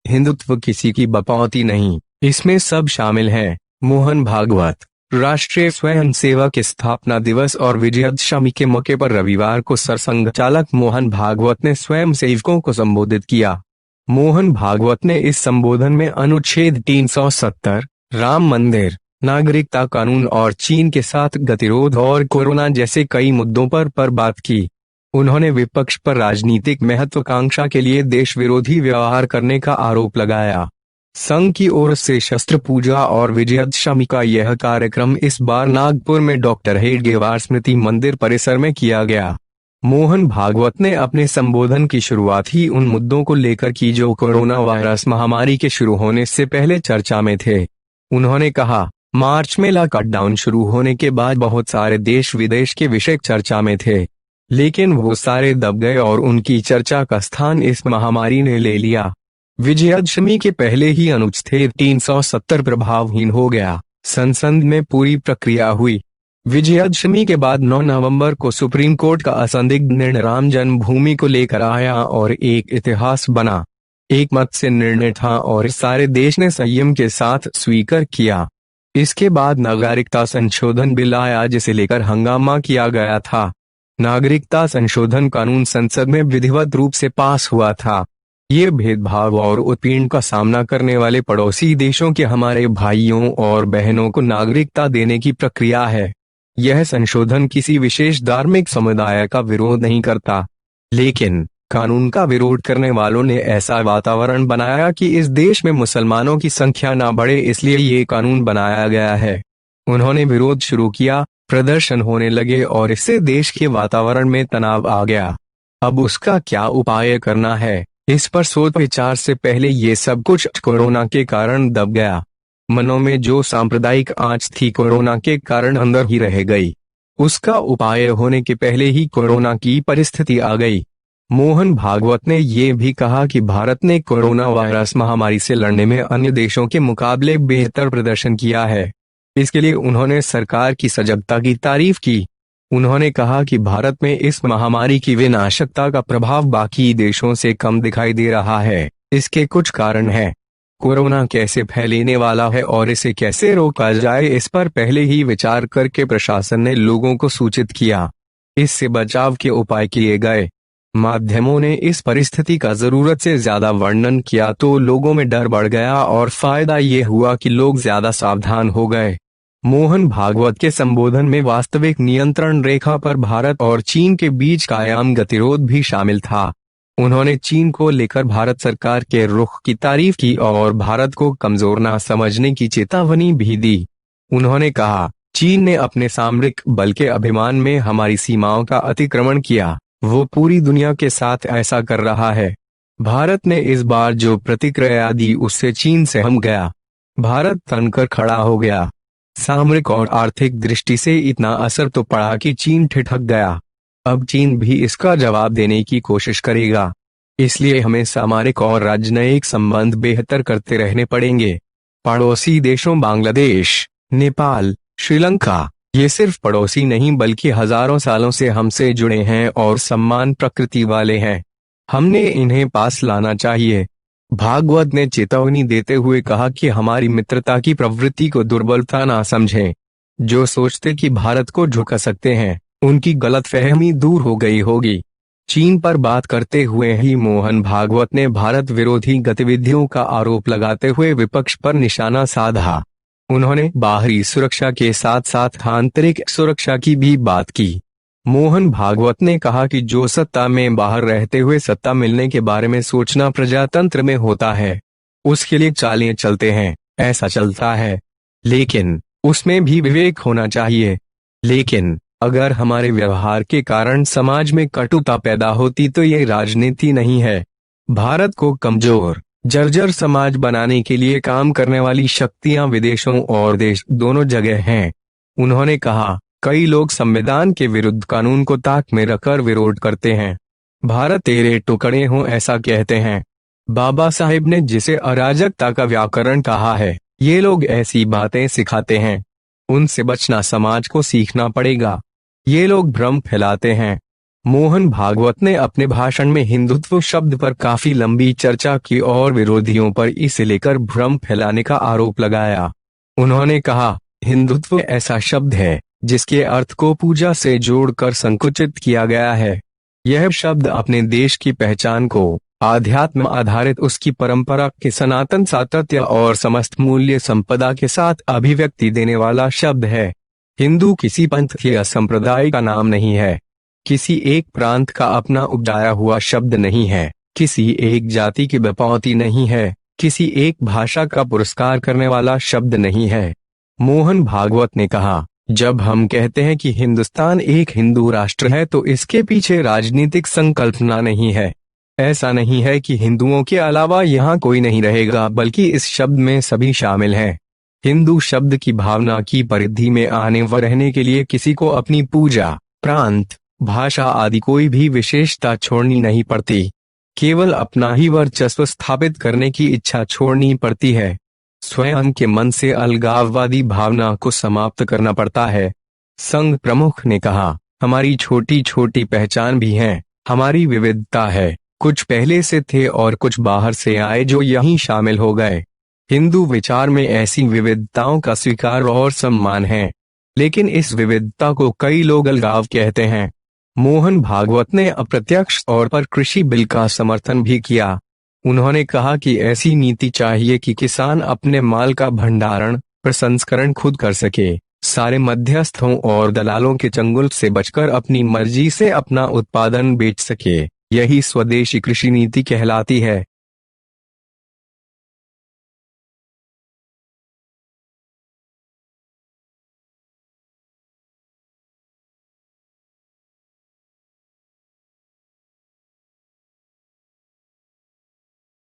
हिंदुत्व किसी की बपौती नहीं, इसमें सब शामिल है। मोहन भागवत। राष्ट्रीय स्वयंसेवक स्थापना दिवस और विजयादशमी के मौके पर रविवार को सरसंघ चालक मोहन भागवत ने स्वयंसेवकों को संबोधित किया। मोहन भागवत ने इस संबोधन में अनुच्छेद 370, राम मंदिर, नागरिकता कानून और चीन के साथ गतिरोध और कोरोना जैसे कई मुद्दों पर बात की। उन्होंने विपक्ष पर राजनीतिक महत्वाकांक्षा के लिए देश विरोधी व्यवहार करने का आरोप लगाया। संघ की ओर से शस्त्र पूजा और विजयादशमी का यह कार्यक्रम इस बार नागपुर में डॉक्टर हेडगेवार स्मृति मंदिर परिसर में किया गया। मोहन भागवत ने अपने संबोधन की शुरुआत ही उन मुद्दों को लेकर की जो कोरोना वायरस महामारी के शुरू होने से पहले चर्चा में थे। उन्होंने कहा, मार्च में लॉकडाउन शुरू होने के बाद बहुत सारे देश विदेश के विषय चर्चा में थे, लेकिन वो सारे दब गए और उनकी चर्चा का स्थान इस महामारी ने ले लिया। विजयादशमी के पहले ही अनुच्छेद 370 प्रभावहीन हो गया। संसद में पूरी प्रक्रिया हुई। विजयादशमी के बाद 9 नवंबर को सुप्रीम कोर्ट का असंदिग्ध निर्णय राम जन्मभूमि को लेकर आया और एक इतिहास बना। एक मत से निर्णय था और सारे देश ने संयम के साथ स्वीकार किया। इसके बाद नागरिकता संशोधन बिल आया जिसे लेकर हंगामा किया गया था। नागरिकता संशोधन कानून संसद में विधिवत रूप से पास हुआ था। ये भेदभाव और उत्पीड़न का सामना करने वाले पड़ोसी देशों के हमारे भाइयों और बहनों को नागरिकता देने की प्रक्रिया है। यह संशोधन किसी विशेष धार्मिक समुदाय का विरोध नहीं करता, लेकिन कानून का विरोध करने वालों ने ऐसा वातावरण बनाया कि इस देश में मुसलमानों की संख्या ना बढ़े, इसलिए ये कानून बनाया गया है। उन्होंने विरोध शुरू किया, प्रदर्शन होने लगे और इससे देश के वातावरण में तनाव आ गया। अब उसका क्या उपाय करना है, इस पर सोच विचार से पहले ये सब कुछ कोरोना के कारण दब गया। मनों में जो सांप्रदायिक आंच थी कोरोना के कारण अंदर ही रह गई। उसका उपाय होने के पहले ही कोरोना की परिस्थिति आ गई। मोहन भागवत ने ये भी कहा कि भारत ने कोरोना वायरस महामारी से लड़ने में अन्य देशों के मुकाबले बेहतर प्रदर्शन किया है। इसके लिए उन्होंने सरकार की सजगता की तारीफ की। उन्होंने कहा कि भारत में इस महामारी की विनाशकता का प्रभाव बाकी देशों से कम दिखाई दे रहा है। इसके कुछ कारण हैं। कोरोना कैसे फैलने वाला है और इसे कैसे रोका जाए, इस पर पहले ही विचार करके प्रशासन ने लोगों को सूचित किया। इससे बचाव के उपाय किए गए। माध्यमों ने इस परिस्थिति का जरूरत से ज्यादा वर्णन किया तो लोगों में डर बढ़ गया और फायदा ये हुआ कि लोग ज्यादा सावधान हो गए। मोहन भागवत के संबोधन में वास्तविक नियंत्रण रेखा पर भारत और चीन के बीच कायम गतिरोध भी शामिल था। उन्होंने चीन को लेकर भारत सरकार के रुख की तारीफ की और भारत को कमजोर ना समझने की चेतावनी भी दी। उन्होंने कहा, चीन ने अपने सामरिक बल के अभिमान में हमारी सीमाओं का अतिक्रमण किया। वो पूरी दुनिया के साथ ऐसा कर रहा है। भारत ने इस बार जो प्रतिक्रिया दी उससे चीन सहम गया। भारत तनकर खड़ा हो गया। सामरिक और आर्थिक दृष्टि से इतना असर तो पड़ा कि चीन ठिठक गया। अब चीन भी इसका जवाब देने की कोशिश करेगा। इसलिए हमें सामरिक और राजनयिक संबंध बेहतर करते रहने पड़ेंगे। पड़ोसी देशों बांग्लादेश, नेपाल, श्रीलंका, ये सिर्फ पड़ोसी नहीं बल्कि हजारों सालों से हमसे जुड़े हैं और सम्मान प्रकृति वाले हैं। हमने इन्हें पास लाना चाहिए। भागवत ने चेतावनी देते हुए कहा कि हमारी मित्रता की प्रवृत्ति को दुर्बलता ना समझें। जो सोचते कि भारत को झुका सकते हैं, उनकी गलतफहमी दूर हो गई होगी। चीन पर बात करते हुए ही मोहन भागवत ने भारत विरोधी गतिविधियों का आरोप लगाते हुए विपक्ष पर निशाना साधा। उन्होंने बाहरी सुरक्षा के साथ साथ आंतरिक सुरक्षा की भी बात की। मोहन भागवत ने कहा कि जो सत्ता में बाहर रहते हुए सत्ता मिलने के बारे में सोचना प्रजातंत्र में होता है, उसके लिए चालें चलते हैं, ऐसा चलता है, लेकिन उसमें भी विवेक होना चाहिए। लेकिन अगर हमारे व्यवहार के कारण समाज में कटुता पैदा होती तो ये राजनीति नहीं है। भारत को कमजोर, जर्जर समाज बनाने के लिए काम करने वाली शक्तियां विदेशों और देश दोनों जगह हैं। उन्होंने कहा, कई लोग संविधान के विरुद्ध कानून को ताक में रखकर विरोध करते हैं। भारत तेरे टुकड़े हों ऐसा कहते हैं। बाबा साहिब ने जिसे अराजकता का व्याकरण कहा है, ये लोग ऐसी बातें सिखाते हैं। उनसे बचना समाज को सीखना पड़ेगा। ये लोग भ्रम फैलाते हैं। मोहन भागवत ने अपने भाषण में हिंदुत्व शब्द पर काफी लंबी चर्चा की और विरोधियों पर इसे लेकर भ्रम फैलाने का आरोप लगाया। उन्होंने कहा, हिंदुत्व ऐसा शब्द है जिसके अर्थ को पूजा से जोड़कर संकुचित किया गया है। यह शब्द अपने देश की पहचान को, आध्यात्म आधारित उसकी परंपरा के सनातन सातत्य और समस्त मूल्य संपदा के साथ अभिव्यक्ति देने वाला शब्द है। हिंदू किसी पंथ या संप्रदाय का नाम नहीं है, किसी एक प्रांत का अपना उपजाया हुआ शब्द नहीं है, किसी एक जाति की बपौती नहीं है, किसी एक भाषा का पुरस्कार करने वाला शब्द नहीं है। मोहन भागवत ने कहा, जब हम कहते हैं कि हिंदुस्तान एक हिंदू राष्ट्र है तो इसके पीछे राजनीतिक संकल्पना नहीं है। ऐसा नहीं है कि हिंदुओं के अलावा यहाँ कोई नहीं रहेगा, बल्कि इस शब्द में सभी शामिल हैं। हिंदू शब्द की भावना की परिधि में आने व रहने के लिए किसी को अपनी पूजा, प्रांत, भाषा आदि कोई भी विशेषता छोड़नी नहीं पड़ती, केवल अपना ही वर्चस्व स्थापित करने की इच्छा छोड़नी पड़ती है। स्वयं के मन से अलगाववादी भावना को समाप्त करना पड़ता है। संघ प्रमुख ने कहा, हमारी छोटी छोटी पहचान भी है, हमारी विविधता है, कुछ पहले से थे और कुछ बाहर से आए जो यहीं शामिल हो गए। हिंदू विचार में ऐसी विविधताओं का स्वीकार और सम्मान है, लेकिन इस विविधता को कई लोग अलगाव कहते हैं। मोहन भागवत ने अप्रत्यक्ष तौर पर कृषि बिल का समर्थन भी किया। उन्होंने कहा कि ऐसी नीति चाहिए कि किसान अपने माल का भंडारण, प्रसंस्करण खुद कर सके, सारे मध्यस्थों और दलालों के चंगुल से बचकर अपनी मर्जी से अपना उत्पादन बेच सके। यही स्वदेशी कृषि नीति कहलाती है।